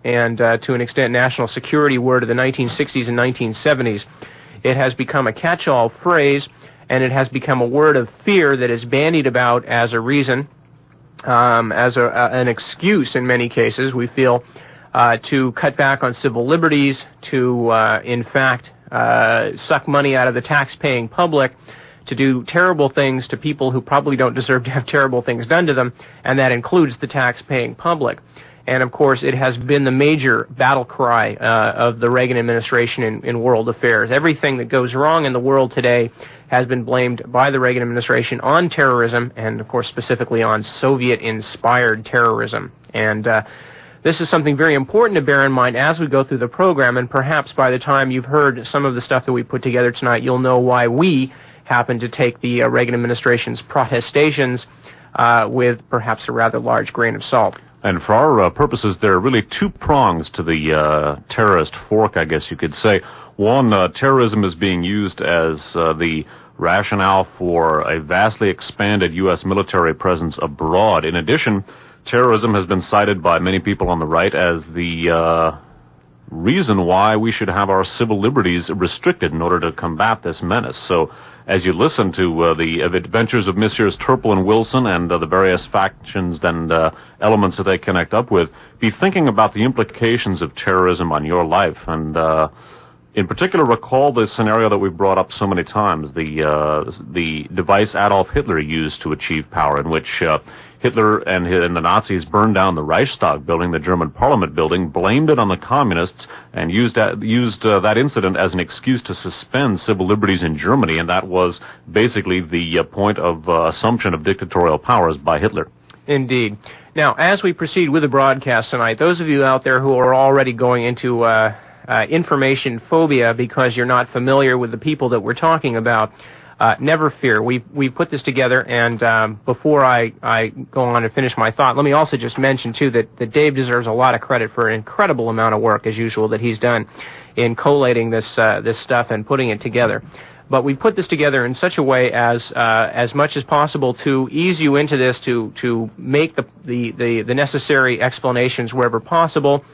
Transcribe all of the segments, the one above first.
and to an extent national security word of the 1960s and 1970s. It has become a catch-all phrase, and it has become a word of fear that is bandied about as a reason, as an excuse in many cases, we feel, to cut back on civil liberties, to, in fact, suck money out of the tax-paying public, to do terrible things to people who probably don't deserve to have terrible things done to them, and that includes the tax-paying public. And, of course, it has been the major battle cry of the Reagan administration in world affairs. Everything that goes wrong in the world today has been blamed by the Reagan administration on terrorism, and, of course, specifically on Soviet-inspired terrorism. And this is something very important to bear in mind as we go through the program, and perhaps by the time you've heard some of the stuff that we put together tonight, you'll know why we happen to take the Reagan administration's protestations with perhaps a rather large grain of salt. And for our purposes, there are really two prongs to the terrorist fork, I guess you could say. One, terrorism is being used as the rationale for a vastly expanded U.S. military presence abroad. In addition, terrorism has been cited by many people on the right as the reason why we should have our civil liberties restricted in order to combat this menace. So as you listen to the adventures of Messrs. Terpil and Wilson and the various factions and elements that they connect up with, be thinking about the implications of terrorism on your life. And in particular, recall the scenario that we've brought up so many times, the device Adolf Hitler used to achieve power, in which Hitler and the Nazis burned down the Reichstag building, the German Parliament building, blamed it on the communists, and used that incident as an excuse to suspend civil liberties in Germany, and that was basically the point of assumption of dictatorial powers by Hitler. Indeed. Now, as we proceed with the broadcast tonight, those of you out there who are already going into information phobia because you're not familiar with the people that we're talking about, never fear. We put this together, and before I go on and finish my thought, let me also just mention, too, that Dave deserves a lot of credit for an incredible amount of work, as usual, that he's done in collating this stuff and putting it together. But we put this together in such a way as much as possible to ease you into this, to make the necessary explanations wherever possible.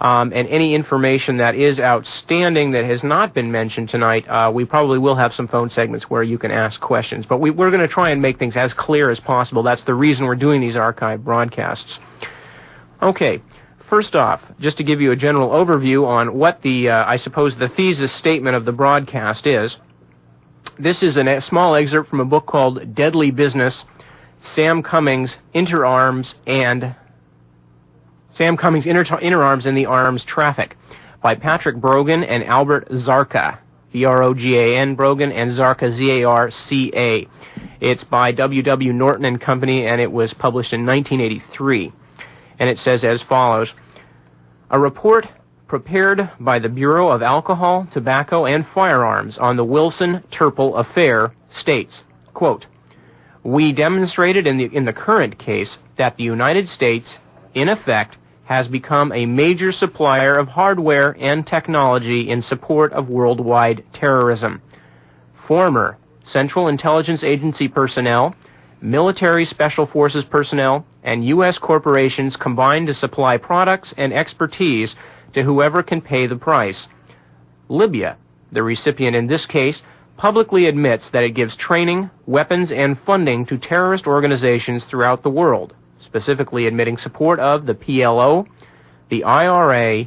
And any information that is outstanding that has not been mentioned tonight, we probably will have some phone segments where you can ask questions. But we're going to try and make things as clear as possible. That's the reason we're doing these archive broadcasts. Okay, first off, just to give you a general overview on what I suppose the thesis statement of the broadcast is, this is a small excerpt from a book called Deadly Business, Sam Cummings' Inner Arms in the Arms Traffic, by Patrick Brogan and Albert Zarka, B-R-O-G-A-N, Brogan, and Zarka, Z-A-R-C-A. It's by W.W. Norton and Company, and it was published in 1983. And it says as follows: a report prepared by the Bureau of Alcohol, Tobacco, and Firearms on the Wilson-Terpil affair states, quote, "We demonstrated in the current case that the United States, in effect, has become a major supplier of hardware and technology in support of worldwide terrorism. Former Central Intelligence Agency personnel, military special forces personnel, and U.S. corporations combine to supply products and expertise to whoever can pay the price. Libya, the recipient in this case, publicly admits that it gives training, weapons, and funding to terrorist organizations throughout the world, specifically admitting support of the PLO, the IRA,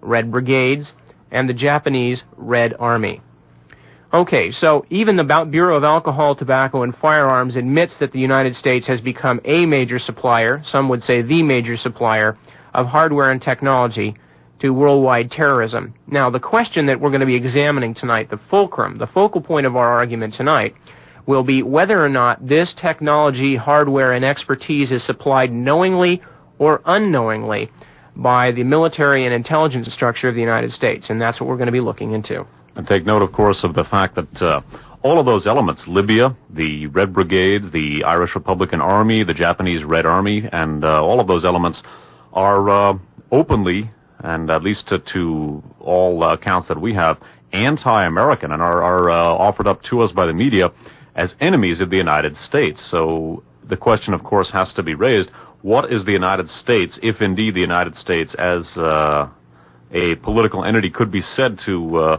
Red Brigades, and the Japanese Red Army." Okay, so even the Bureau of Alcohol, Tobacco, and Firearms admits that the United States has become a major supplier, some would say the major supplier, of hardware and technology to worldwide terrorism. Now, the question that we're going to be examining tonight, the focal point of our argument tonight, will be whether or not this technology, hardware, and expertise is supplied knowingly or unknowingly by the military and intelligence structure of the United States, and that's what we're going to be looking into. And take note, of course, of the fact that all of those elements, Libya, the Red Brigades, the Irish Republican Army, the Japanese Red Army, and all of those elements are openly, and at least to all accounts that we have, anti-American and are offered up to us by the media as enemies of the United States. So the question, of course, has to be raised, what is the United States, if indeed the United States as a political entity could be said to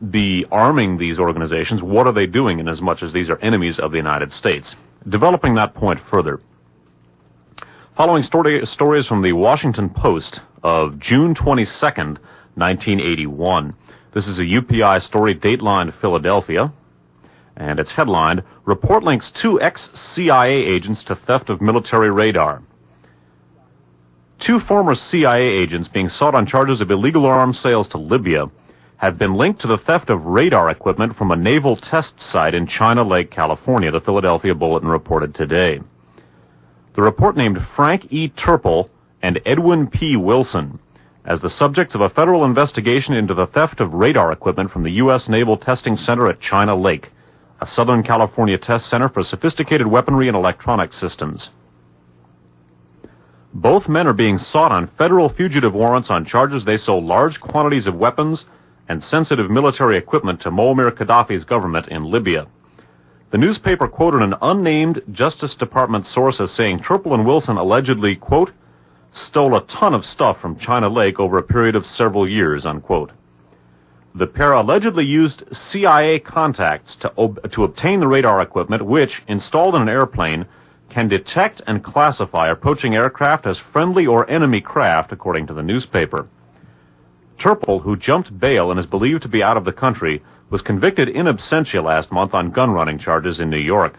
be arming these organizations, what are they doing in as much as these are enemies of the United States? Developing that point further, following stories from the Washington Post of June 22nd, 1981. This is a UPI story, datelined Philadelphia, and it's headlined, Report links 2 ex-CIA agents to theft of military radar. 2 former CIA agents being sought on charges of illegal arms sales to Libya have been linked to the theft of radar equipment from a naval test site in China Lake, California, the Philadelphia Bulletin reported today. The report named Frank E. Terpil and Edwin P. Wilson as the subjects of a federal investigation into the theft of radar equipment from the U.S. Naval Testing Center at China Lake, a Southern California test center for sophisticated weaponry and electronic systems. Both men are being sought on federal fugitive warrants on charges they sold large quantities of weapons and sensitive military equipment to Muammar Gaddafi's government in Libya. The newspaper quoted an unnamed Justice Department source as saying Terpil and Wilson allegedly, quote, stole a ton of stuff from China Lake over a period of several years, unquote. The pair allegedly used CIA contacts to obtain the radar equipment which, installed in an airplane, can detect and classify approaching aircraft as friendly or enemy craft, according to the newspaper. Terpil, who jumped bail and is believed to be out of the country, was convicted in absentia last month on gun-running charges in New York.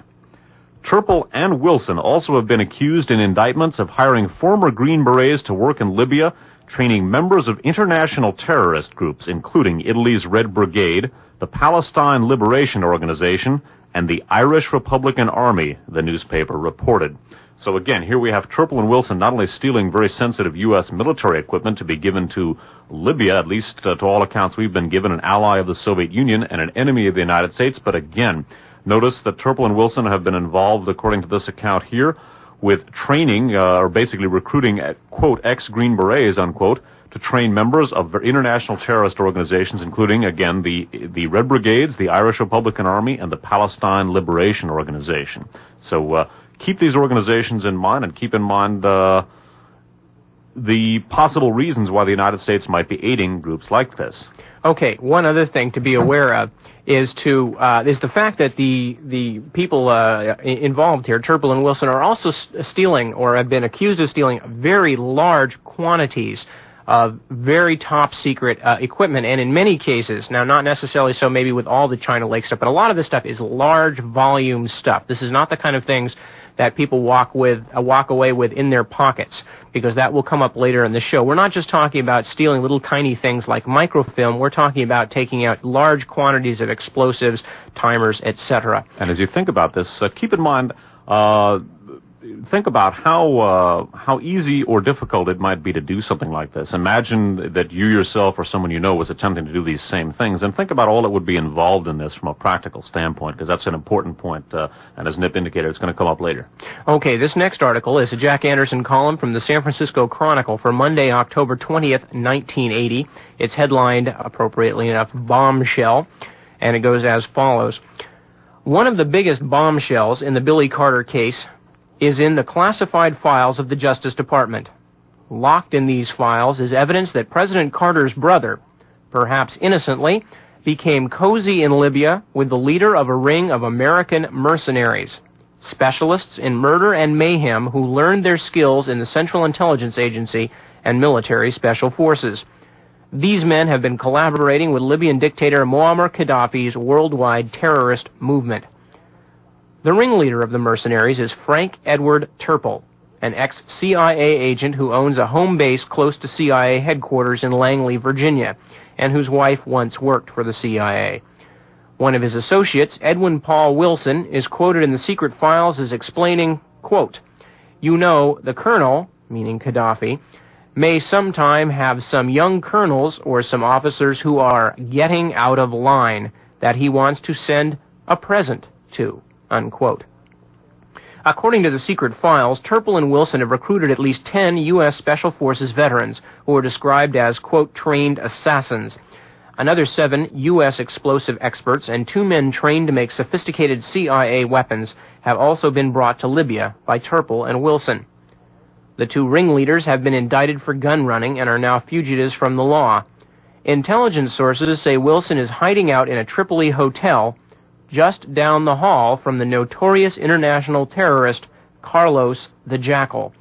Terpil and Wilson also have been accused in indictments of hiring former Green Berets to work in Libya, training members of international terrorist groups, including Italy's Red Brigade, the Palestine Liberation Organization, and the Irish Republican Army, the newspaper reported. So again, here we have Terpil and Wilson not only stealing very sensitive U.S. military equipment to be given to Libya, at least to all accounts we've been given, an ally of the Soviet Union and an enemy of the United States, but again, notice that Terpil and Wilson have been involved, according to this account here, with training, or basically recruiting, quote, ex-Green Berets, unquote, to train members of international terrorist organizations, including, again, the Red Brigades, the Irish Republican Army, and the Palestine Liberation Organization. So keep these organizations in mind, and keep in mind the possible reasons why the United States might be aiding groups like this. Okay, one other thing to be aware of is the fact that the people involved here, Terpil and Wilson, are also stealing, or have been accused of stealing, very large quantities of very top secret equipment, and in many cases, now not necessarily so maybe with all the China Lake stuff, but a lot of this stuff is large volume stuff. This is not the kind of things that people walk away with in their pockets, because that will come up later in the show. We're not just talking about stealing little tiny things like microfilm. We're talking about taking out large quantities of explosives, timers, etc. And as you think about this, keep in mind, think about how easy or difficult it might be to do something like this. Imagine that you yourself or someone you know was attempting to do these same things, and think about all that would be involved in this from a practical standpoint, because that's an important point, and as Nip indicated, it's going to come up later. Okay, this next article is a Jack Anderson column from the San Francisco Chronicle for Monday, October 20th, 1980. It's headlined, appropriately enough, Bombshell, and it goes as follows. One of the biggest bombshells in the Billy Carter case is in the classified files of the Justice Department. Locked in these files is evidence that President Carter's brother, perhaps innocently, became cozy in Libya with the leader of a ring of American mercenaries, specialists in murder and mayhem who learned their skills in the Central Intelligence Agency and military special forces. These men have been collaborating with Libyan dictator Muammar Gaddafi's worldwide terrorist movement. The ringleader of the mercenaries is Frank Edward Terpil, an ex-CIA agent who owns a home base close to CIA headquarters in Langley, Virginia, and whose wife once worked for the CIA. One of his associates, Edwin Paul Wilson, is quoted in the secret files as explaining, quote, "You know, the colonel," meaning Gaddafi, "may sometime have some young colonels or some officers who are getting out of line that he wants to send a present to," unquote. According to the secret files, Terpil and Wilson have recruited at least 10 U.S. Special Forces veterans who are described as, quote, trained assassins. Another 7 U.S. explosive experts and 2 men trained to make sophisticated CIA weapons have also been brought to Libya by Terpil and Wilson. The two ringleaders have been indicted for gun running and are now fugitives from the law. Intelligence sources say Wilson is hiding out in a Tripoli hotel just down the hall from the notorious international terrorist Carlos the Jackal.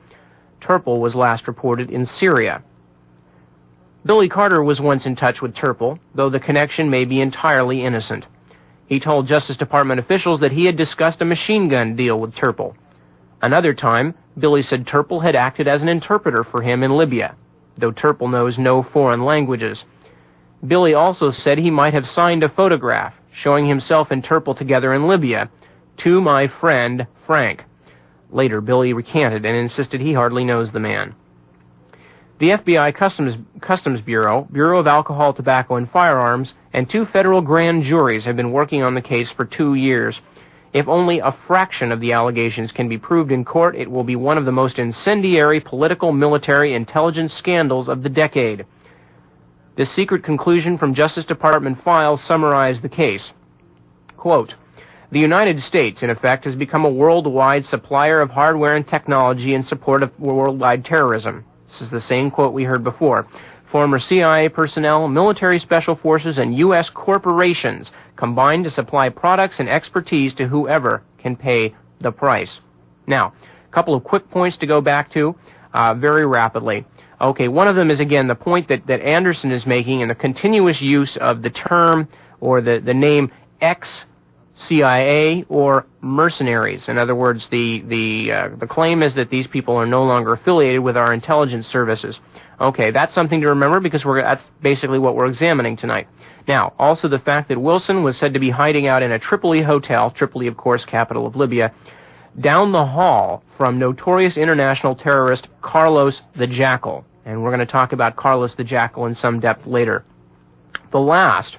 Terpil was last reported in Syria. Billy Carter was once in touch with Terpil, though the connection may be entirely innocent. He told Justice Department officials that he had discussed a machine gun deal with Terpil. Another time, Billy said Terpil had acted as an interpreter for him in Libya, though Terpil knows no foreign languages. Billy also said he might have signed a photograph showing himself and Terpil together in Libya, "To my friend Frank." Later, Billy recanted and insisted he hardly knows the man. The FBI Customs Bureau, Bureau of Alcohol, Tobacco, and Firearms, and two federal grand juries have been working on the case for 2 years. If only a fraction of the allegations can be proved in court, it will be one of the most incendiary political, military, intelligence scandals of the decade. The secret conclusion from Justice Department files summarize the case. Quote, "The United States, in effect, has become a worldwide supplier of hardware and technology in support of worldwide terrorism." This is the same quote we heard before. "Former CIA personnel, military special forces, and U.S. corporations combined to supply products and expertise to whoever can pay the price." Now, a couple of quick points to go back to very rapidly. Okay, one of them is, again, the point that Anderson is making in the continuous use of the term or the name ex-CIA or mercenaries. In other words, the claim is that these people are no longer affiliated with our intelligence services. Okay, that's something to remember because that's basically what we're examining tonight. Now, also the fact that Wilson was said to be hiding out in a Tripoli hotel, Tripoli, of course, capital of Libya, down the hall from notorious international terrorist Carlos the Jackal. And we're going to talk about Carlos the Jackal in some depth later. The last,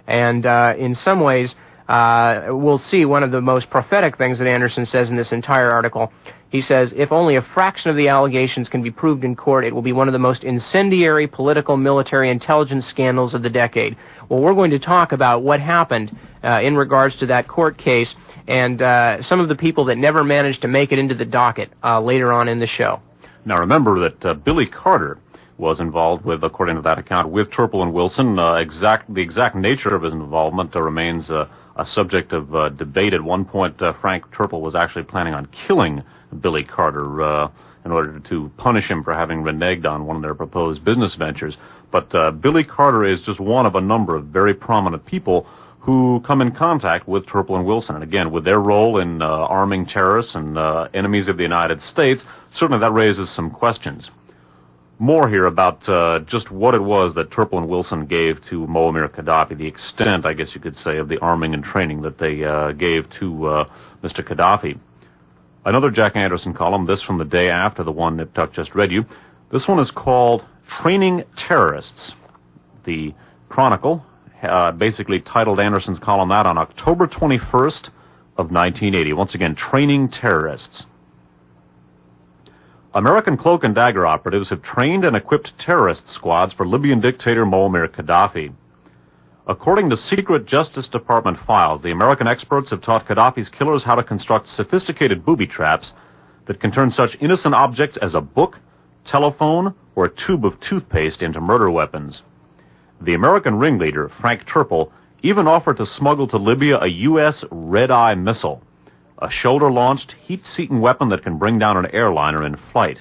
and in some ways, we'll see one of the most prophetic things that Anderson says in this entire article. He says, if only a fraction of the allegations can be proved in court, it will be one of the most incendiary political, military, intelligence scandals of the decade. Well, we're going to talk about what happened in regards to that court case and some of the people that never managed to make it into the docket later on in the show. Now, remember that Billy Carter was involved with, according to that account, with Terpil and Wilson. The exact nature of his involvement remains a subject of debate. At one point, Frank Terpil was actually planning on killing Billy Carter in order to punish him for having reneged on one of their proposed business ventures. But Billy Carter is just one of a number of very prominent people who come in contact with Terpil and Wilson. And again, with their role in arming terrorists and enemies of the United States, certainly that raises some questions. More here about just what it was that Terpil and Wilson gave to Muammar Gaddafi, the extent, I guess you could say, of the arming and training that they gave to Mr. Gaddafi. Another Jack Anderson column, this from the day after the one that Tuck just read you. This one is called Training Terrorists. The Chronicle basically titled Anderson's column that on October 21st of 1980. Once again, Training Terrorists. American cloak and dagger operatives have trained and equipped terrorist squads for Libyan dictator Muammar Gaddafi. According to secret Justice Department files, the American experts have taught Gaddafi's killers how to construct sophisticated booby traps that can turn such innocent objects as a book, telephone, or a tube of toothpaste into murder weapons. The American ringleader, Frank Terpil, even offered to smuggle to Libya a U.S. Red-Eye missile, a shoulder-launched, heat-seeking weapon that can bring down an airliner in flight.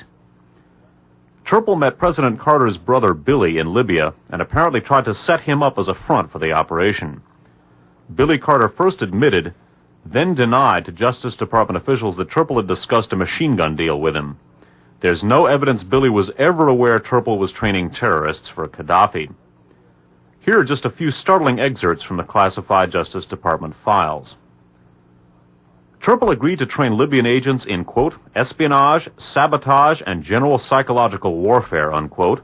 Terpil met President Carter's brother Billy in Libya and apparently tried to set him up as a front for the operation. Billy Carter first admitted, then denied to Justice Department officials that Terpil had discussed a machine gun deal with him. There's no evidence Billy was ever aware Terpil was training terrorists for Gaddafi. Here are just a few startling excerpts from the classified Justice Department files. Terpil agreed to train Libyan agents in, quote, espionage, sabotage, and general psychological warfare, unquote,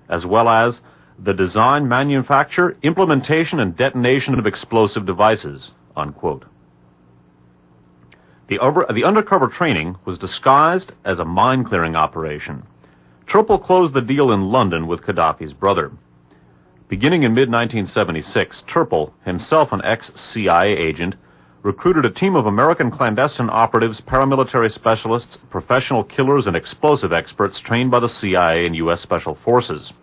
as well as the design, manufacture, implementation, and detonation of explosive devices, unquote. The undercover training was disguised as a mine-clearing operation. Terpil closed the deal in London with Gaddafi's brother. Beginning in mid-1976, Terpil, himself an ex-CIA agent, recruited a team of American clandestine operatives, paramilitary specialists, professional killers, and explosive experts trained by the CIA and U.S. Special Forces.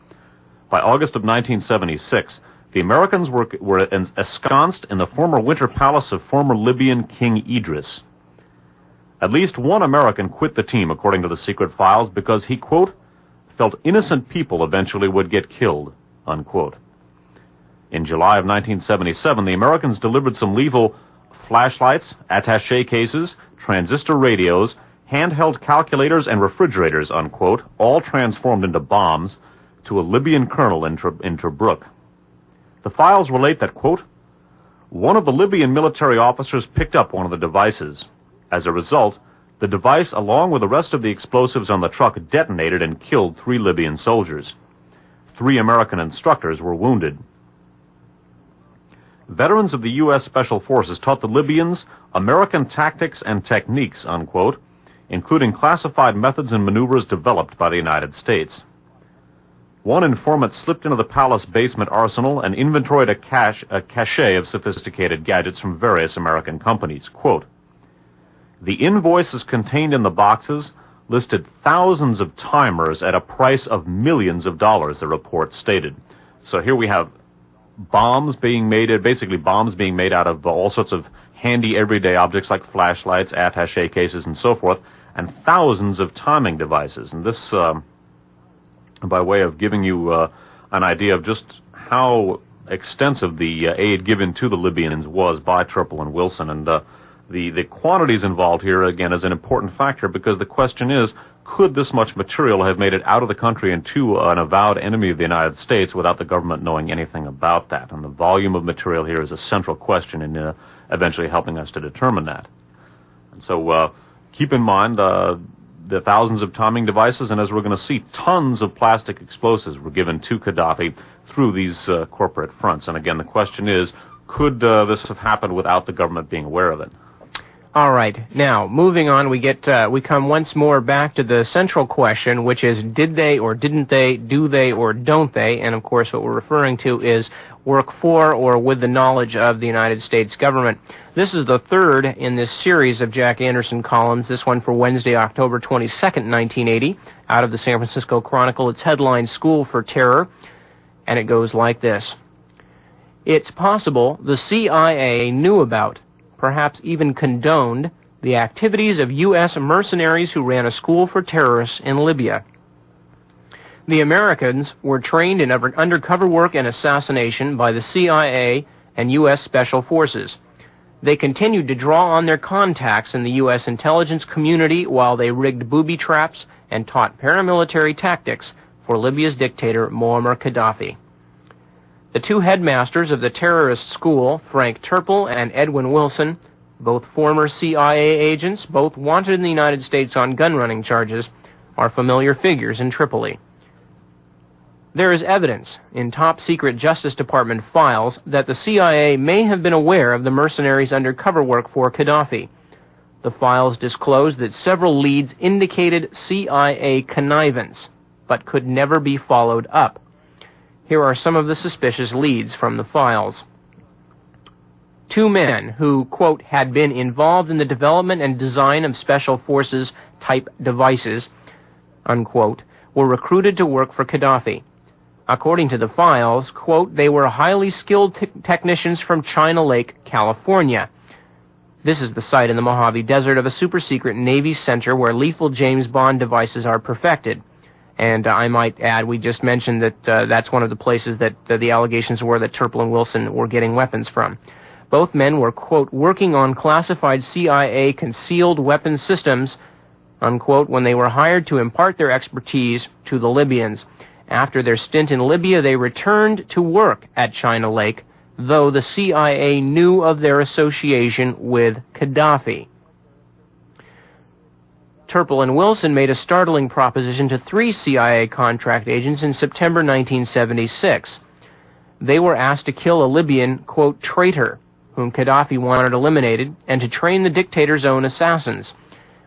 By August of 1976, the Americans were ensconced in the former winter palace of former Libyan King Idris. At least one American quit the team, according to the secret files, because he, quote, felt innocent people eventually would get killed, unquote. In July of 1977, the Americans delivered some lethal flashlights, attaché cases, transistor radios, handheld calculators, and refrigerators, unquote, all transformed into bombs, to a Libyan colonel in Tobruk. The files relate that, quote, one of the Libyan military officers picked up one of the devices. As a result, the device, along with the rest of the explosives on the truck, detonated and killed 3 Libyan soldiers. 3 American instructors were wounded. Veterans of the U.S. Special Forces taught the Libyans American tactics and techniques, unquote, including classified methods and maneuvers developed by the United States. One informant slipped into the palace basement arsenal and inventoried a cache of sophisticated gadgets from various American companies. Quote, the invoices contained in the boxes listed thousands of timers at a price of millions of dollars, the report stated. So here we have bombs being made, basically bombs being made out of all sorts of handy everyday objects like flashlights, attaché cases, and so forth, and thousands of timing devices. And this, by way of giving you an idea of just how extensive the aid given to the Libyans was by Terpil and Wilson. And the quantities involved here, again, is an important factor, because the question is, could this much material have made it out of the country and to an avowed enemy of the United States without the government knowing anything about that? And the volume of material here is a central question in eventually helping us to determine that. And so keep in mind the thousands of timing devices, and as we're going to see, tons of plastic explosives were given to Gaddafi through these corporate fronts. And again, the question is, could this have happened without the government being aware of it? All right. Now, moving on, we come once more back to the central question, which is, did they or didn't they, do they or don't they? And of course, what we're referring to is work for or with the knowledge of the United States government. This is the third in this series of Jack Anderson columns, this one for Wednesday, October 22nd, 1980, out of the San Francisco Chronicle. It's headlined School for Terror, and it goes like this. It's possible the CIA knew about, perhaps even condoned, the activities of U.S. mercenaries who ran a school for terrorists in Libya. The Americans were trained in undercover work and assassination by the CIA and U.S. Special Forces. They continued to draw on their contacts in the U.S. intelligence community while they rigged booby traps and taught paramilitary tactics for Libya's dictator Muammar Gaddafi. The 2 headmasters of the terrorist school, Frank Terpil and Edwin Wilson, both former CIA agents, both wanted in the United States on gun-running charges, are familiar figures in Tripoli. There is evidence in top-secret Justice Department files that the CIA may have been aware of the mercenaries' undercover work for Gaddafi. The files disclose that several leads indicated CIA connivance, but could never be followed up. Here are some of the suspicious leads from the files. 2 men who, quote, had been involved in the development and design of Special Forces type devices, unquote, were recruited to work for Gaddafi. According to the files, quote, they were highly skilled technicians from China Lake, California. This is the site in the Mojave Desert of a super-secret Navy center where lethal James Bond devices are perfected. And I might add, we just mentioned that that's one of the places that the allegations were that Terpil and Wilson were getting weapons from. Both men were, quote, working on classified CIA concealed weapon systems, unquote, when they were hired to impart their expertise to the Libyans. After their stint in Libya, they returned to work at China Lake, though the CIA knew of their association with Gaddafi. Terpil and Wilson made a startling proposition to 3 CIA contract agents in September 1976. They were asked to kill a Libyan, quote, traitor, whom Gaddafi wanted eliminated, and to train the dictator's own assassins.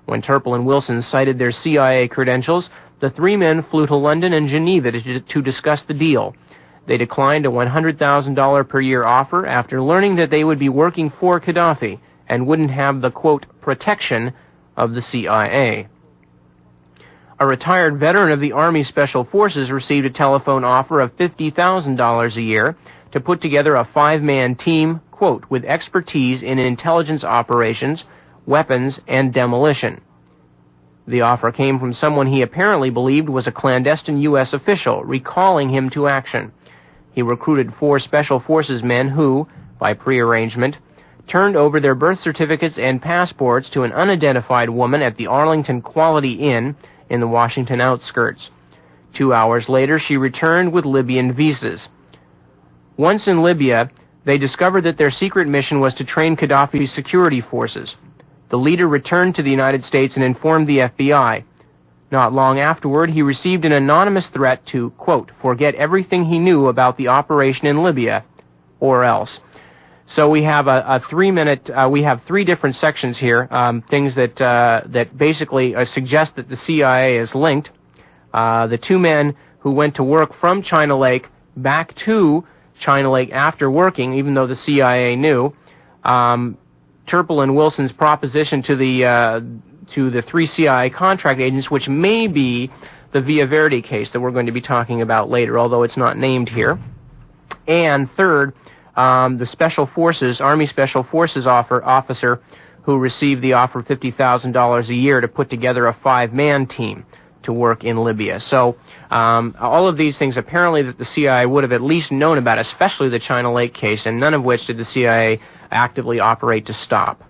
When Terpil and Wilson cited their CIA credentials, the 3 men flew to London and Geneva to discuss the deal. They declined a $100,000 per year offer after learning that they would be working for Gaddafi and wouldn't have the, quote, protection of the CIA. A retired veteran of the Army Special Forces received a telephone offer of $50,000 a year to put together a 5-man team, quote, with expertise in intelligence operations, weapons, and demolition. The offer came from someone he apparently believed was a clandestine U.S. official, recalling him to action. He recruited 4 Special Forces men who, by prearrangement, turned over their birth certificates and passports to an unidentified woman at the Arlington Quality Inn in the Washington outskirts. 2 hours later, she returned with Libyan visas. Once in Libya, they discovered that their secret mission was to train Gaddafi's security forces. The leader returned to the United States and informed the FBI. Not long afterward, he received an anonymous threat to, quote, forget everything he knew about the operation in Libya, or else. So we have we have 3 different sections here, things that basically suggest that the CIA is linked. The 2 men who went to work from China Lake back to China Lake after working, even though the CIA knew. Terpil and Wilson's proposition to the 3 CIA contract agents, which may be the Villa Verde case that we're going to be talking about later, although it's not named here. And third, the Special Forces, Army Special Forces officer who received the offer of $50,000 a year to put together a 5-man team to work in Libya. So all of these things apparently that the CIA would have at least known about, especially the China Lake case, and none of which did the CIA actively operate to stop.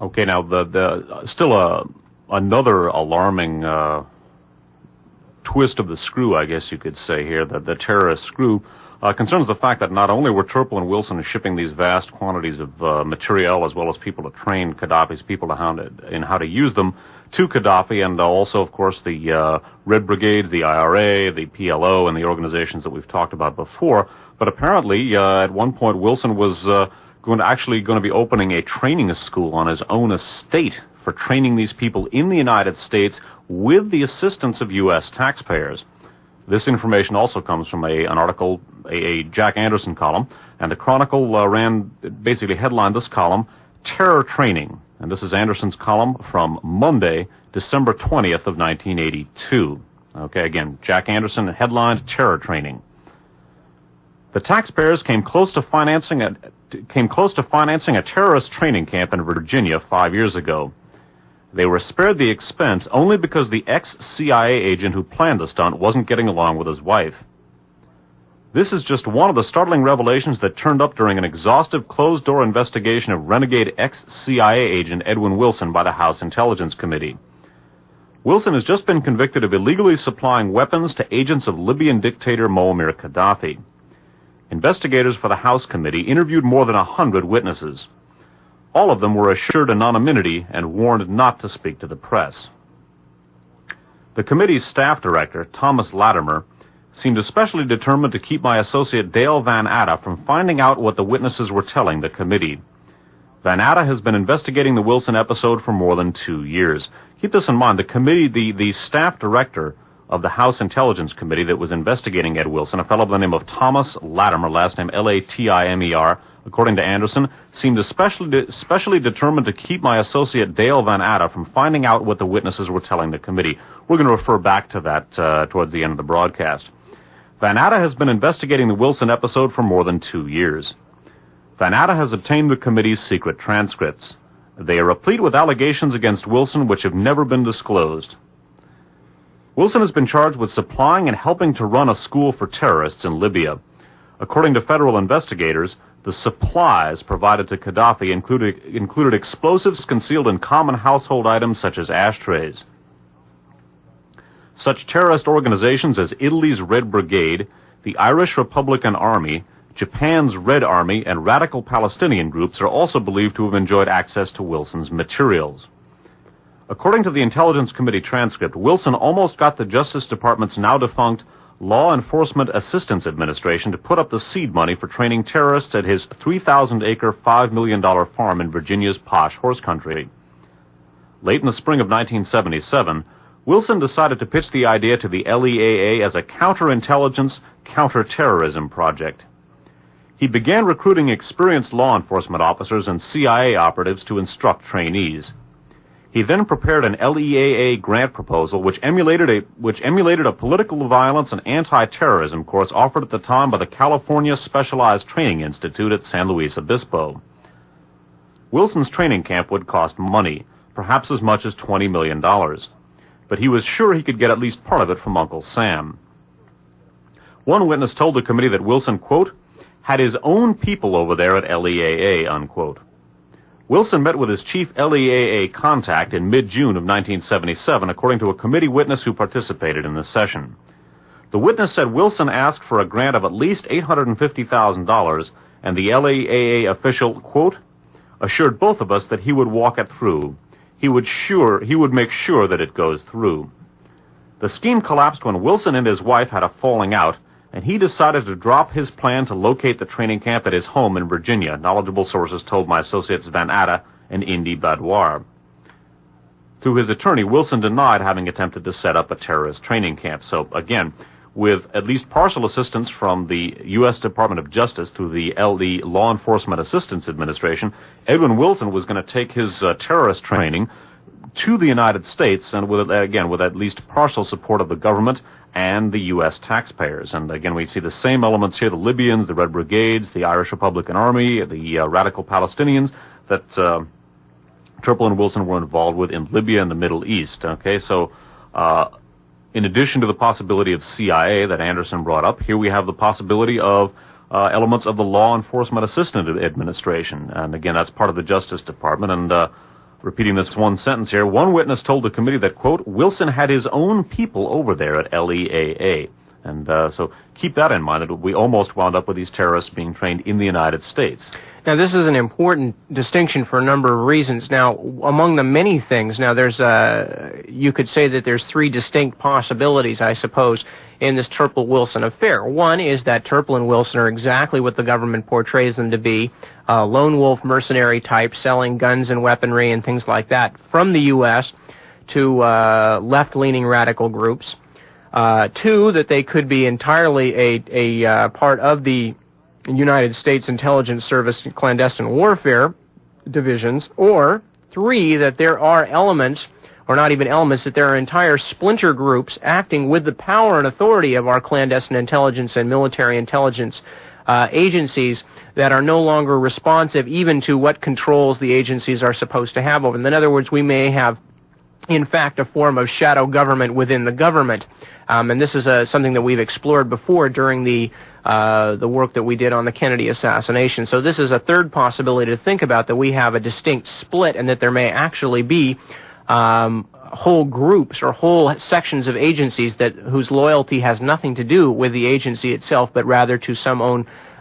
Okay, now still another alarming twist of the screw, I guess you could say here, the terrorist screw, concerns the fact that not only were Terpil and Wilson shipping these vast quantities of material as well as people to train Gaddafi's people in how to use them to Gaddafi, and also, of course, the Red Brigades, the IRA, the PLO, and the organizations that we've talked about before, but apparently at one point Wilson was going to be opening a training school on his own estate for training these people in the United States with the assistance of U.S. taxpayers. This information also comes from an article, a Jack Anderson column, and the Chronicle basically headlined this column, Terror Training. And this is Anderson's column from Monday, December 20th of 1982. Okay, again, Jack Anderson headlined Terror Training. The taxpayers came close to financing a terrorist training camp in Virginia 5 years ago. They were spared the expense only because the ex-CIA agent who planned the stunt wasn't getting along with his wife. This is just one of the startling revelations that turned up during an exhaustive closed-door investigation of renegade ex-CIA agent Edwin Wilson by the House Intelligence Committee. Wilson has just been convicted of illegally supplying weapons to agents of Libyan dictator Muammar Gaddafi. Investigators for the House Committee interviewed more than 100 witnesses. All of them were assured anonymity and warned not to speak to the press. The committee's staff director, Thomas Latimer, seemed especially determined to keep my associate Dale Van Atta from finding out what the witnesses were telling the committee. Van Atta has been investigating the Wilson episode for more than 2 years. Keep this in mind, the committee, the staff director of the House Intelligence Committee that was investigating Ed Wilson, a fellow by the name of Thomas Latimer, last name Latimer, according to Anderson, seemed especially determined to keep my associate Dale Van Atta from finding out what the witnesses were telling the committee. We're going to refer back to that towards the end of the broadcast. Van Atta has been investigating the Wilson episode for more than 2 years. Van Atta has obtained the committee's secret transcripts. They are replete with allegations against Wilson which have never been disclosed. Wilson has been charged with supplying and helping to run a school for terrorists in Libya. According to federal investigators, the supplies provided to Gaddafi included explosives concealed in common household items such as ashtrays. Such terrorist organizations as Italy's Red Brigade, the Irish Republican Army, Japan's Red Army, and radical Palestinian groups are also believed to have enjoyed access to Wilson's materials. According to the Intelligence Committee transcript, Wilson almost got the Justice Department's now-defunct Law Enforcement Assistance Administration to put up the seed money for training terrorists at his 3,000-acre, $5 million farm in Virginia's posh horse country. Late in the spring of 1977, Wilson decided to pitch the idea to the LEAA as a counterintelligence, counterterrorism project. He began recruiting experienced law enforcement officers and CIA operatives to instruct trainees. He then prepared an LEAA grant proposal which emulated a political violence and anti-terrorism course offered at the time by the California Specialized Training Institute at San Luis Obispo. Wilson's training camp would cost money, perhaps as much as $20 million, but he was sure he could get at least part of it from Uncle Sam. One witness told the committee that Wilson, quote, had his own people over there at LEAA, unquote. Wilson met with his chief LEAA contact in mid-June of 1977, according to a committee witness who participated in the session. The witness said Wilson asked for a grant of at least $850,000, and the LEAA official, quote, assured both of us that he would walk it through. He would make sure that it goes through. The scheme collapsed when Wilson and his wife had a falling out, and he decided to drop his plan to locate the training camp at his home in Virginia, knowledgeable sources told my associates Van Atta and Indy Badwar. Through his attorney, Wilson denied having attempted to set up a terrorist training camp. So, again, with at least partial assistance from the U.S. Department of Justice through the LE Law Enforcement Assistance Administration, Edwin Wilson was going to take his terrorist training to the United States, and with at least partial support of the government and the U.S. taxpayers. And again, we see the same elements here, the Libyans, the Red Brigades, the Irish Republican Army, the radical Palestinians that Terpil and Wilson were involved with in Libya and the Middle East. Okay, so in addition to the possibility of CIA that Anderson brought up, here we have the possibility of elements of the Law Enforcement Assistance Administration. And again, that's part of the Justice Department. And repeating this one sentence here, one witness told the committee that, quote, Wilson had his own people over there at LEAA. And so keep that in mind, that we almost wound up with these terrorists being trained in the United States. Now, this is an important distinction for a number of reasons. Now, among the many things, now you could say that there's three distinct possibilities, I suppose, in this Terpil-Wilson affair. One is that Terpil and Wilson are exactly what the government portrays them to be, lone wolf mercenary types selling guns and weaponry and things like that from the U.S. to left-leaning radical groups. Two, that they could be entirely a part of the United States Intelligence Service clandestine warfare divisions. Or three, that there are elements, or not even elements, that there are entire splinter groups acting with the power and authority of our clandestine intelligence and military intelligence agencies that are no longer responsive even to what controls the agencies are supposed to have over them. In other words, we may have, in fact, a form of shadow government within the government. And this is something that we've explored before during the work that we did on the Kennedy assassination. So this is a third possibility to think about, that we have a distinct split and that there may actually be whole groups or whole sections of agencies whose loyalty has nothing to do with the agency itself, but rather to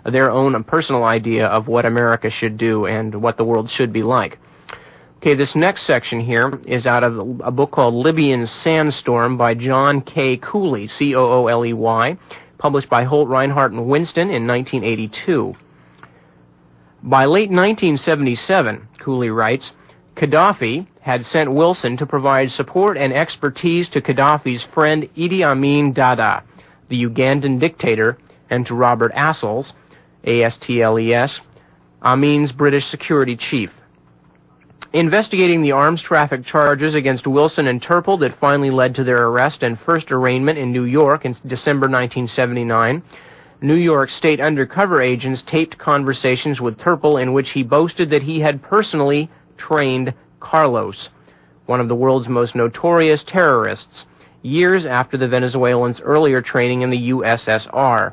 their own personal idea of what America should do and what the world should be like. Okay, this next section here is out of a book called Libyan Sandstorm by John K. Cooley, C-O-O-L-E-Y, published by Holt, Reinhardt, and Winston in 1982. By late 1977, Cooley writes, Gaddafi had sent Wilson to provide support and expertise to Gaddafi's friend Idi Amin Dada, the Ugandan dictator, and to Robert Astles, A-S-T-L-E-S, Amin's British security chief. Investigating the arms traffic charges against Wilson and Terpil that finally led to their arrest and first arraignment in New York in December 1979, New York State undercover agents taped conversations with Terpil in which he boasted that he had personally trained Carlos, one of the world's most notorious terrorists, years after the Venezuelans' earlier training in the USSR.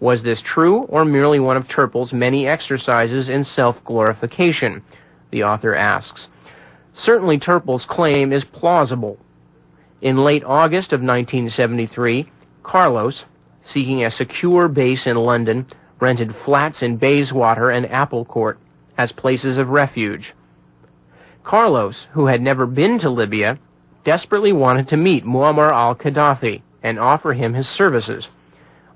Was this true, or merely one of Terpil's many exercises in self-glorification? The author asks. Certainly Terpil's claim is plausible. In late August of 1973, Carlos, seeking a secure base in London, rented flats in Bayswater and Apple Court as places of refuge. Carlos, who had never been to Libya, desperately wanted to meet Muammar al-Gaddafi and offer him his services.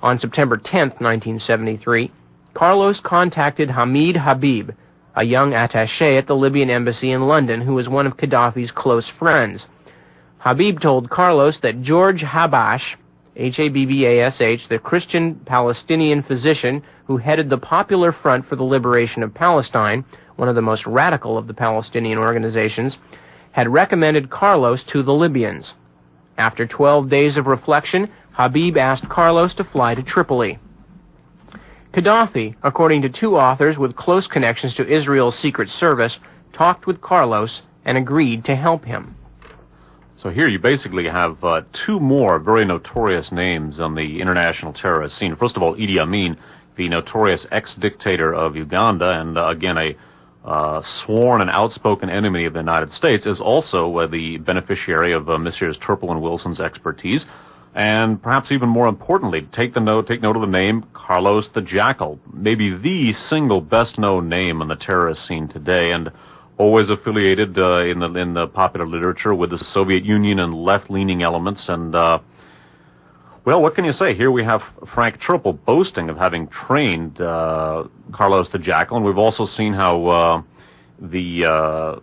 On September 10, 1973, Carlos contacted Hamid Habib, a young attaché at the Libyan embassy in London who was one of Gaddafi's close friends. Habib told Carlos that George Habash, Habbash, the Christian Palestinian physician who headed the Popular Front for the Liberation of Palestine, one of the most radical of the Palestinian organizations, had recommended Carlos to the Libyans. After 12 days of reflection, Habib asked Carlos to fly to Tripoli. Gaddafi, according to two authors with close connections to Israel's Secret Service, talked with Carlos and agreed to help him. So here you basically have two more very notorious names on the international terrorist scene. First of all, Idi Amin, the notorious ex-dictator of Uganda, and again a sworn and outspoken enemy of the United States, is also the beneficiary of Messrs. Terpil and Wilson's expertise. And perhaps even more importantly, take note of the name Carlos the Jackal, maybe the single best-known name on the terrorist scene today, and always affiliated in the popular literature with the Soviet Union and left-leaning elements. And well, what can you say? Here we have Frank Terpil boasting of having trained Carlos the Jackal, and we've also seen how the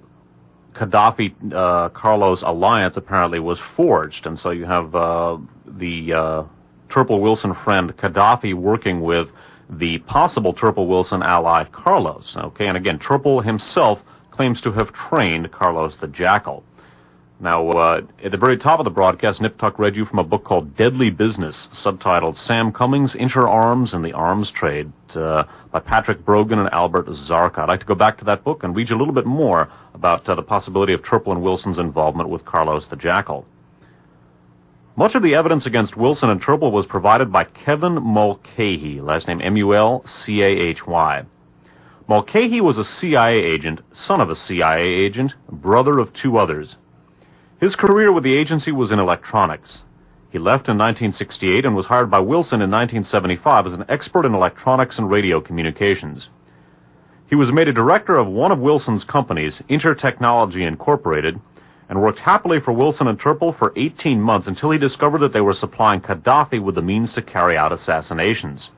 Gaddafi-Carlos alliance apparently was forged. And so you have the Terpil-Wilson friend Gaddafi working with the possible Terpil-Wilson ally Carlos. Okay, and again, Terpil himself claims to have trained Carlos the Jackal. Now, at the very top of the broadcast, Nip Tuck read you from a book called Deadly Business, subtitled Sam Cummings, Inter-Arms and the Arms Trade, by Patrick Brogan and Albert Zarka. I'd like to go back to that book and read you a little bit more about the possibility of Terpil and Wilson's involvement with Carlos the Jackal. Much of the evidence against Wilson and Terpil was provided by Kevin Mulcahy, last name Mulcahy. Mulcahy was a CIA agent, son of a CIA agent, brother of two others. His career with the agency was in electronics. He left in 1968 and was hired by Wilson in 1975 as an expert in electronics and radio communications. He was made a director of one of Wilson's companies, Intertechnology Incorporated, and worked happily for Wilson and Terpil for 18 months until he discovered that they were supplying Gaddafi with the means to carry out assassinations.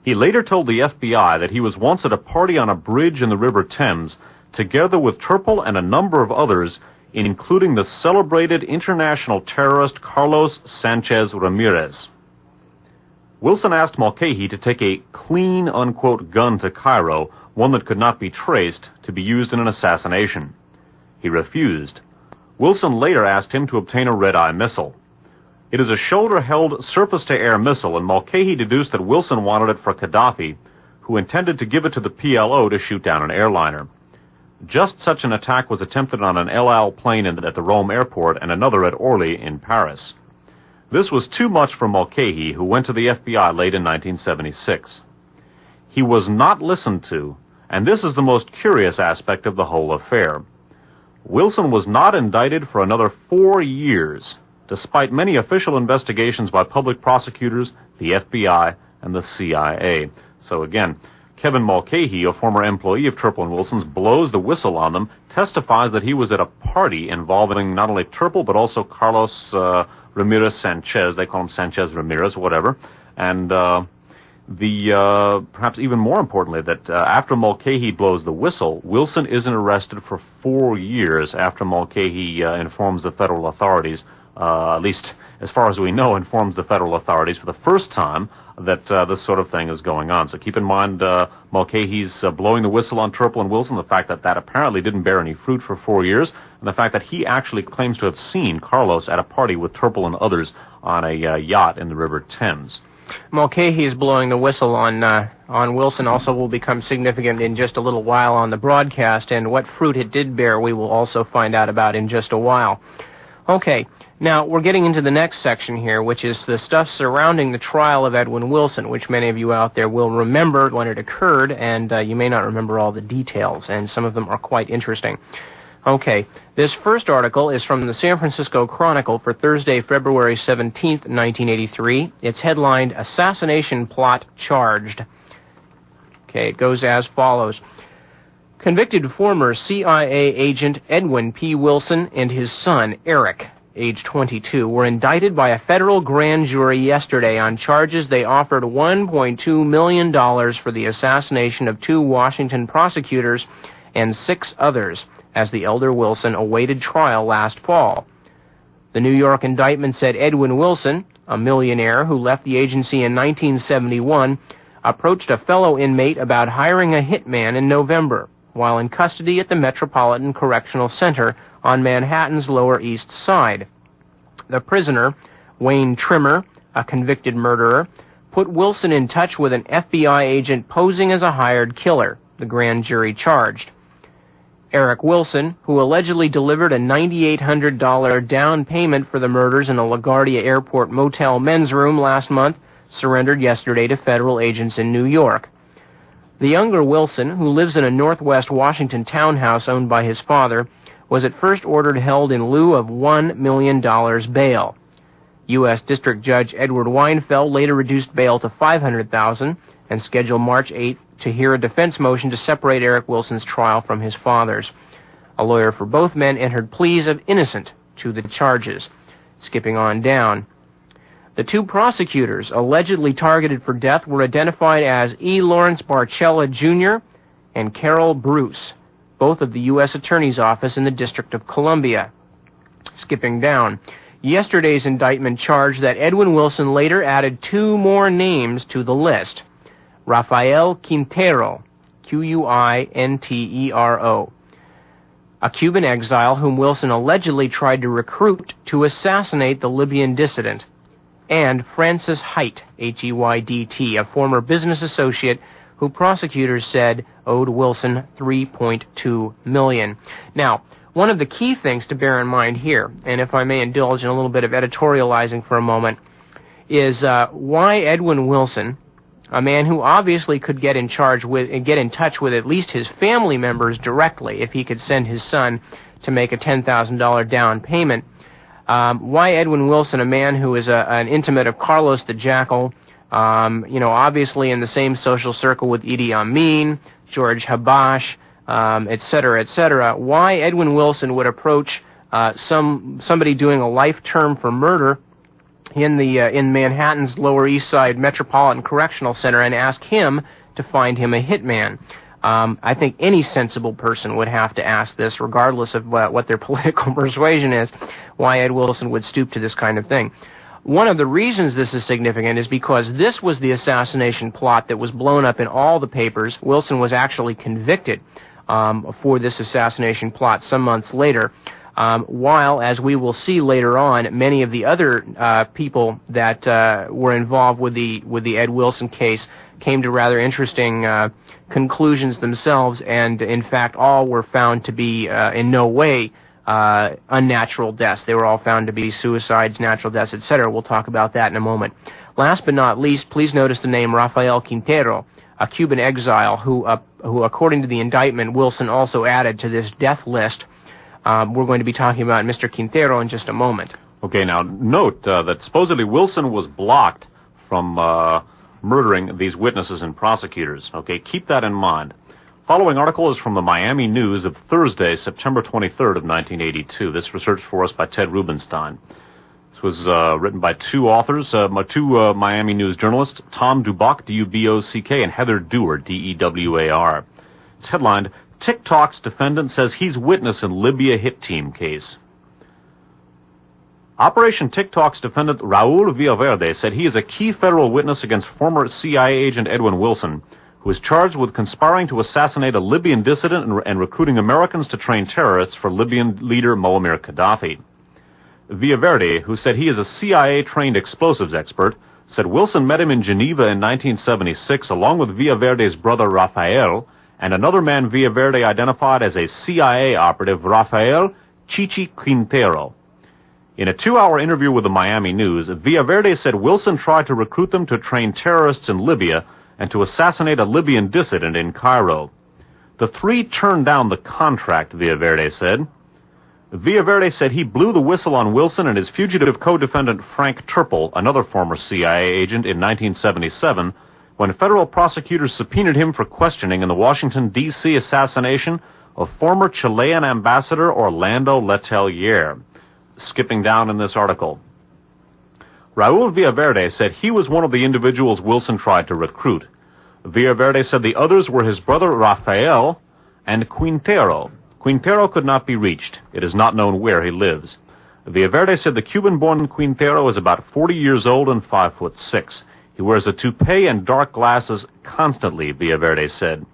He later told the FBI that he was once at a party on a bridge in the River Thames together with Terpil and a number of others, including the celebrated international terrorist Carlos Sanchez Ramirez. Wilson asked Mulcahy to take a clean, unquote, gun to Cairo, one that could not be traced, to be used in an assassination. He refused. Wilson later asked him to obtain a red-eye missile. It is a shoulder-held surface-to-air missile, and Mulcahy deduced that Wilson wanted it for Gaddafi, who intended to give it to the PLO to shoot down an airliner. Just such an attack was attempted on an El Al plane at the Rome airport and another at Orly in Paris. This was too much for Mulcahy, who went to the FBI late in 1976. He was not listened to, and this is the most curious aspect of the whole affair. Wilson was not indicted for another 4 years, despite many official investigations by public prosecutors, the FBI, and the CIA. So again, Kevin Mulcahy, a former employee of Terpil and Wilson's, blows the whistle on them, testifies that he was at a party involving not only Terpil, but also Carlos Ramirez Sanchez. They call him Sanchez Ramirez, whatever. And perhaps even more importantly, that after Mulcahy blows the whistle, Wilson isn't arrested for 4 years after Mulcahy informs the federal authorities, at least as far as we know, informs the federal authorities for the first time that this sort of thing is going on. So keep in mind Mulcahy's blowing the whistle on Terpil and Wilson, the fact that that apparently didn't bear any fruit for 4 years, and the fact that he actually claims to have seen Carlos at a party with Terpil and others on a yacht in the River Thames. Mulcahy's blowing the whistle on Wilson also will become significant in just a little while on the broadcast, and what fruit it did bear we will also find out about in just a while. Okay. Now, we're getting into the next section here, which is the stuff surrounding the trial of Edwin Wilson, which many of you out there will remember when it occurred, and you may not remember all the details, and some of them are quite interesting. Okay, this first article is from the San Francisco Chronicle for Thursday, February 17th, 1983. It's headlined, Assassination Plot Charged. Okay, it goes as follows. Convicted former CIA agent Edwin P. Wilson and his son, Eric, age 22, were indicted by a federal grand jury yesterday on charges they offered $1.2 million for the assassination of 2 Washington prosecutors and 6 others as the elder Wilson awaited trial last fall. The New York indictment said Edwin Wilson, a millionaire who left the agency in 1971, approached a fellow inmate about hiring a hitman in November while in custody at the Metropolitan Correctional Center on Manhattan's Lower East Side. The prisoner, Wayne Trimmer, a convicted murderer, put Wilson in touch with an FBI agent posing as a hired killer, the grand jury charged. Eric Wilson, who allegedly delivered a $9,800 down payment for the murders in a LaGuardia Airport motel men's room last month, surrendered yesterday to federal agents in New York. The younger Wilson, who lives in a northwest Washington townhouse owned by his father, was at first ordered held in lieu of $1 million bail. U.S. District Judge Edward Weinfeld later reduced bail to $500,000 and scheduled March 8th to hear a defense motion to separate Eric Wilson's trial from his father's. A lawyer for both men entered pleas of innocent to the charges. Skipping on down. The two prosecutors allegedly targeted for death were identified as E. Lawrence Barcella, Jr. and Carol Bruce, both of the U.S. Attorney's Office in the District of Columbia. Skipping down. Yesterday's indictment charged that Edwin Wilson later added two more names to the list. Rafael Quintero, Quintero, a Cuban exile whom Wilson allegedly tried to recruit to assassinate the Libyan dissident, and Francis Heidt, Heydt, a former business associate who prosecutors said owed Wilson $3.2 million. Now, one of the key things to bear in mind here, and if I may indulge in a little bit of editorializing for a moment, is why Edwin Wilson, a man who obviously could get in touch with at least his family members directly if he could send his son to make a $10,000 down payment. Why Edwin Wilson, a man who is an intimate of Carlos the Jackal, obviously in the same social circle with Idi Amin, George Habash, etc., why Edwin Wilson would approach somebody doing a life term for murder in Manhattan's Lower East Side Metropolitan Correctional Center and ask him to find him a hitman. I think any sensible person would have to ask this, regardless of what their political persuasion is, why Ed Wilson would stoop to this kind of thing. One of the reasons this is significant is because this was the assassination plot that was blown up in all the papers. Wilson was actually convicted for this assassination plot some months later. While, as we will see later on, many of the other people that were involved with the Ed Wilson case came to rather interesting conclusions themselves, and in fact all were found to be in no way unnatural deaths. They were all found to be suicides, natural deaths, etc. We'll talk about that in a moment. Last but not least, please notice the name Rafael Quintero, a Cuban exile who according to the indictment, Wilson also added to this death list. We're going to be talking about Mr. Quintero in just a moment. Okay, now note that supposedly Wilson was blocked from murdering these witnesses and prosecutors. Okay, keep that in mind. Following article is from the Miami News of Thursday, September 23rd of 1982. This research for us by Ted Rubenstein. This was written by two authors, two Miami News journalists, Tom Duboc, D-U-B-O-C-K, and Heather Dewar, D-E-W-A-R. It's headlined, TikTok's defendant says he's witness in Libya hit team case. Operation TikTok's defendant Raul Villaverde said he is a key federal witness against former CIA agent Edwin Wilson, who is charged with conspiring to assassinate a Libyan dissident and recruiting Americans to train terrorists for Libyan leader Muammar Gaddafi. Villaverde, who said he is a CIA-trained explosives expert, said Wilson met him in Geneva in 1976 along with Villaverde's brother Rafael and another man Villaverde identified as a CIA operative, Rafael Chichi Quintero. In a 2-hour interview with the Miami News, Villaverde said Wilson tried to recruit them to train terrorists in Libya and to assassinate a Libyan dissident in Cairo. The three turned down the contract, Villaverde said. Villaverde said he blew the whistle on Wilson and his fugitive co-defendant Frank Terpil, another former CIA agent, in 1977, when federal prosecutors subpoenaed him for questioning in the Washington, D.C. assassination of former Chilean ambassador Orlando Letelier. Skipping down in this article. Raul Villaverde said he was one of the individuals Wilson tried to recruit. Villaverde said the others were his brother Rafael and Quintero. Quintero could not be reached. It is not known where he lives. Villaverde said the Cuban-born Quintero is about 40 years old and 5'6". He wears a toupee and dark glasses constantly, Villaverde said.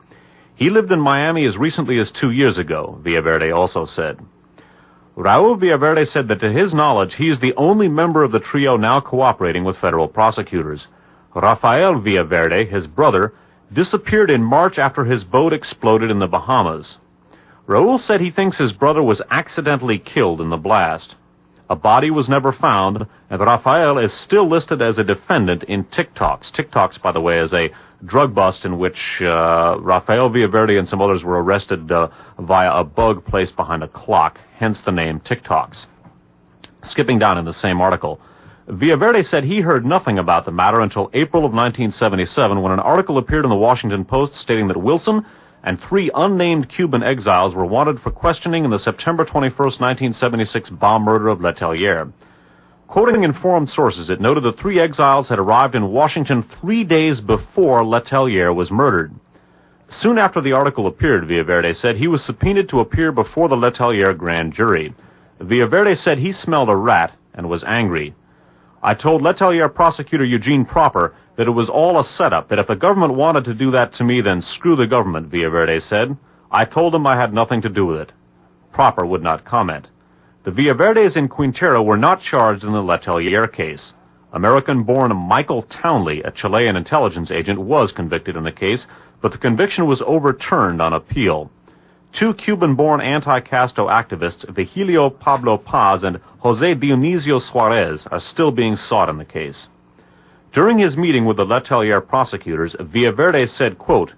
He lived in Miami as recently as 2 years ago, Villaverde also said. Raul Villaverde said that to his knowledge, he is the only member of the trio now cooperating with federal prosecutors. Rafael Villaverde, his brother, disappeared in March after his boat exploded in the Bahamas. Raul said he thinks his brother was accidentally killed in the blast. A body was never found, and Rafael is still listed as a defendant in TikToks. TikToks, by the way, is a drug bust in which Rafael Villaverde and some others were arrested via a bug placed behind a clock, hence the name TikToks. Skipping down in the same article, Villaverde said he heard nothing about the matter until April of 1977 when an article appeared in the Washington Post stating that Wilson and 3 unnamed Cuban exiles were wanted for questioning in the September 21, 1976 bomb murder of Letelier. Quoting informed sources, it noted the 3 exiles had arrived in Washington 3 days before Letelier was murdered. Soon after the article appeared, Villaverde said he was subpoenaed to appear before the Letelier grand jury. Villaverde said he smelled a rat and was angry. I told Letelier prosecutor Eugene Proper that it was all a setup, that if the government wanted to do that to me, then screw the government, Villaverde said. I told him I had nothing to do with it. Proper would not comment. The Villaverdes in Quintero were not charged in the Letelier case. American-born Michael Townley, a Chilean intelligence agent, was convicted in the case, but the conviction was overturned on appeal. 2 Cuban-born anti-Castro activists, Vigilio Pablo Paz and José Dionisio Suarez, are still being sought in the case. During his meeting with the Letelier prosecutors, Villaverde said, quote,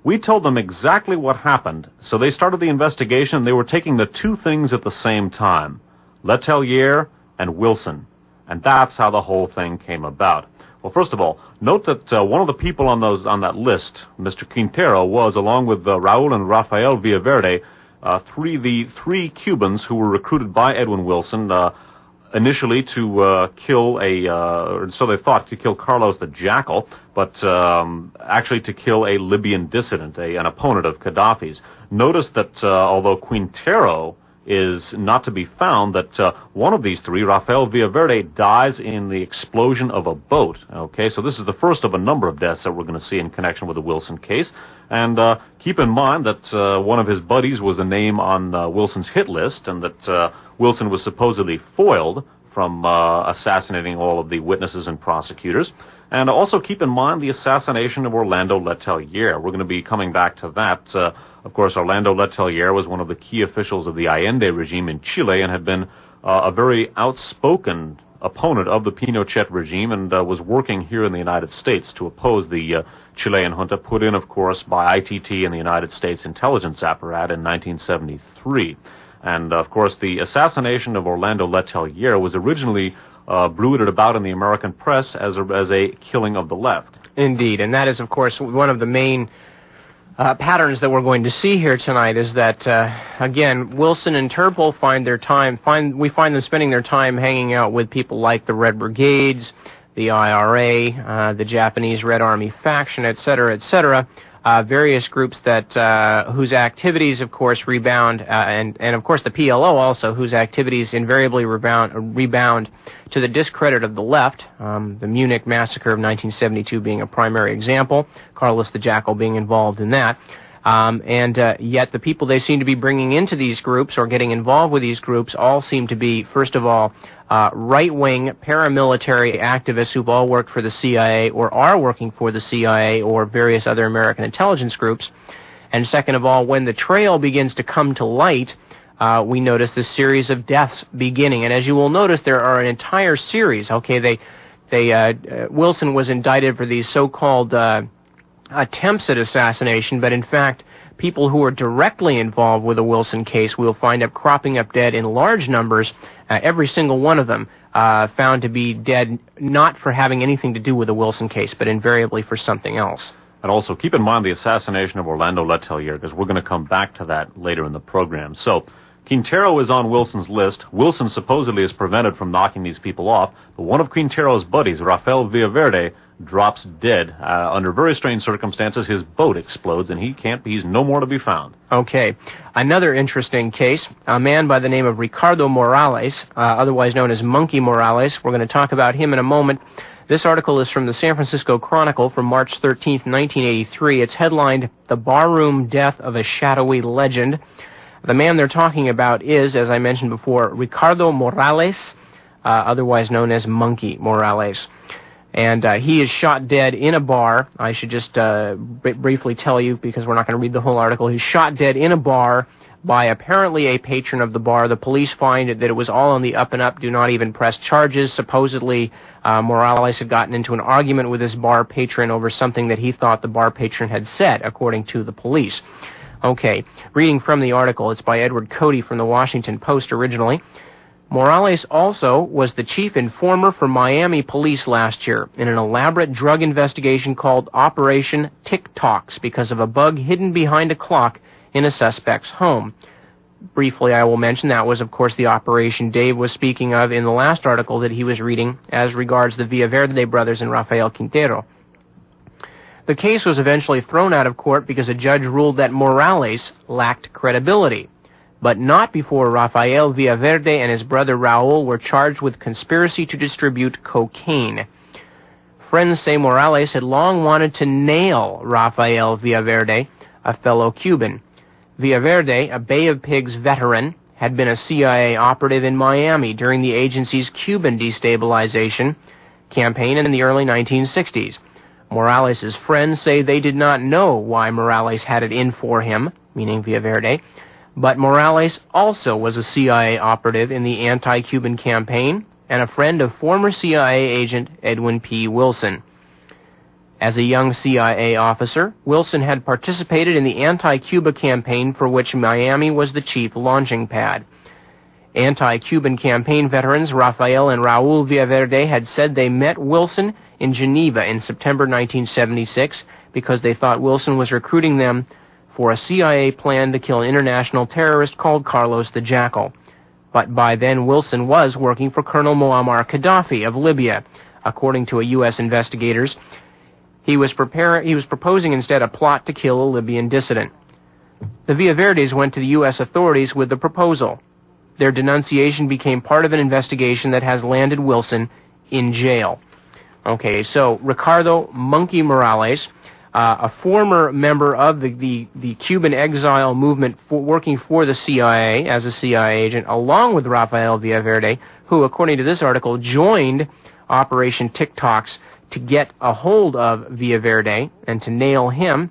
"We told them exactly what happened, so they started the investigation and they were taking the 2 things at the same time, Letelier and Wilson. And that's how the whole thing came about." Well, first of all, note that one of the people on that list, Mr. Quintero, was, along with Raul and Rafael Villaverde, the 3 Cubans who were recruited by Edwin Wilson, initially to kill so they thought, to kill Carlos the Jackal, but actually to kill a Libyan dissident, an opponent of Gaddafi's. Notice that although Quintero is not to be found, that one of these 3, Rafael Villaverde, dies in the explosion of a boat. Okay, so this is the first of a number of deaths that we're going to see in connection with the Wilson case. And keep in mind that one of his buddies was a name on Wilson's hit list, and that Wilson was supposedly foiled from assassinating all of the witnesses and prosecutors. And also keep in mind the assassination of Orlando Letelier. We're going to be coming back to that. Of course, Orlando Letelier was one of the key officials of the Allende regime in Chile and had been a very outspoken opponent of the Pinochet regime and was working here in the United States to oppose the Chilean junta, put in, of course, by ITT and the United States intelligence apparatus in 1973. And, of course, the assassination of Orlando Letelier was originally bruited about in the American press as a killing of the left. Indeed, and that is, of course, one of the main patterns that we're going to see here tonight is that, again, Wilson and Terpil we find them spending their time hanging out with people like the Red Brigades, the IRA, the Japanese Red Army faction, etc., etc., various groups that whose activities, of course, rebound, and of course the PLO also, whose activities invariably rebound to the discredit of the left, the Munich massacre of 1972 being a primary example, Carlos the Jackal being involved in that. And yet the people they seem to be bringing into these groups or getting involved with these groups all seem to be, first of all, right-wing paramilitary activists who've all worked for the CIA or are working for the CIA or various other American intelligence groups. And second of all, when the trail begins to come to light, we notice this series of deaths beginning. And as you will notice, there are an entire series. Okay, Wilson was indicted for these so-called attempts at assassination, but in fact, people who are directly involved with the Wilson case we'll find up cropping up dead in large numbers, every single one of them found to be dead not for having anything to do with the Wilson case, but invariably for something else. And also keep in mind the assassination of Orlando Letelier, because we're going to come back to that later in the program. So, Quintero is on Wilson's list. Wilson supposedly is prevented from knocking these people off, but one of Quintero's buddies, Rafael Villaverde, drops dead. Under very strange circumstances, his boat explodes, and he's no more to be found. Okay. Another interesting case, a man by the name of Ricardo Morales, otherwise known as Monkey Morales. We're going to talk about him in a moment. This article is from the San Francisco Chronicle from March 13th, 1983. It's headlined, "The Barroom Death of a Shadowy Legend." The man they're talking about is, as I mentioned before, Ricardo Morales, otherwise known as Monkey Morales. And he is shot dead in a bar. I should just briefly tell you, because we're not going to read the whole article. He's shot dead in a bar by apparently a patron of the bar. The police find that it was all on the up and up, do not even press charges. Supposedly, Morales had gotten into an argument with his bar patron over something that he thought the bar patron had said, according to the police. Okay, reading from the article, it's by Edward Cody from the Washington Post originally. Morales also was the chief informer for Miami police last year in an elaborate drug investigation called Operation TikToks because of a bug hidden behind a clock in a suspect's home. Briefly, I will mention that was, of course, the operation Dave was speaking of in the last article that he was reading as regards the Villaverde brothers and Rafael Quintero. The case was eventually thrown out of court because a judge ruled that Morales lacked credibility, but not before Rafael Villaverde and his brother Raul were charged with conspiracy to distribute cocaine. Friends say Morales had long wanted to nail Rafael Villaverde, a fellow Cuban. Villaverde, a Bay of Pigs veteran, had been a CIA operative in Miami during the agency's Cuban destabilization campaign in the early 1960s. Morales' friends say they did not know why Morales had it in for him, meaning Villaverde, but Morales also was a CIA operative in the anti-Cuban campaign and a friend of former CIA agent Edwin P. Wilson. As a young CIA officer, Wilson had participated in the anti-Cuba campaign for which Miami was the chief launching pad. Anti-Cuban campaign veterans Rafael and Raul Villaverde had said they met Wilson in Geneva in September 1976 because they thought Wilson was recruiting them for a CIA plan to kill an international terrorist called Carlos the Jackal. But by then, Wilson was working for Colonel Muammar Gaddafi of Libya. According to U.S. investigators, he was proposing instead a plot to kill a Libyan dissident. The Villaverdes went to the U.S. authorities with the proposal. Their denunciation became part of an investigation that has landed Wilson in jail. Okay, so Ricardo Monkey Morales, a former member of the Cuban exile movement working for the CIA as a CIA agent, along with Rafael Villaverde, who, according to this article, joined Operation TikToks to get a hold of Villaverde and to nail him.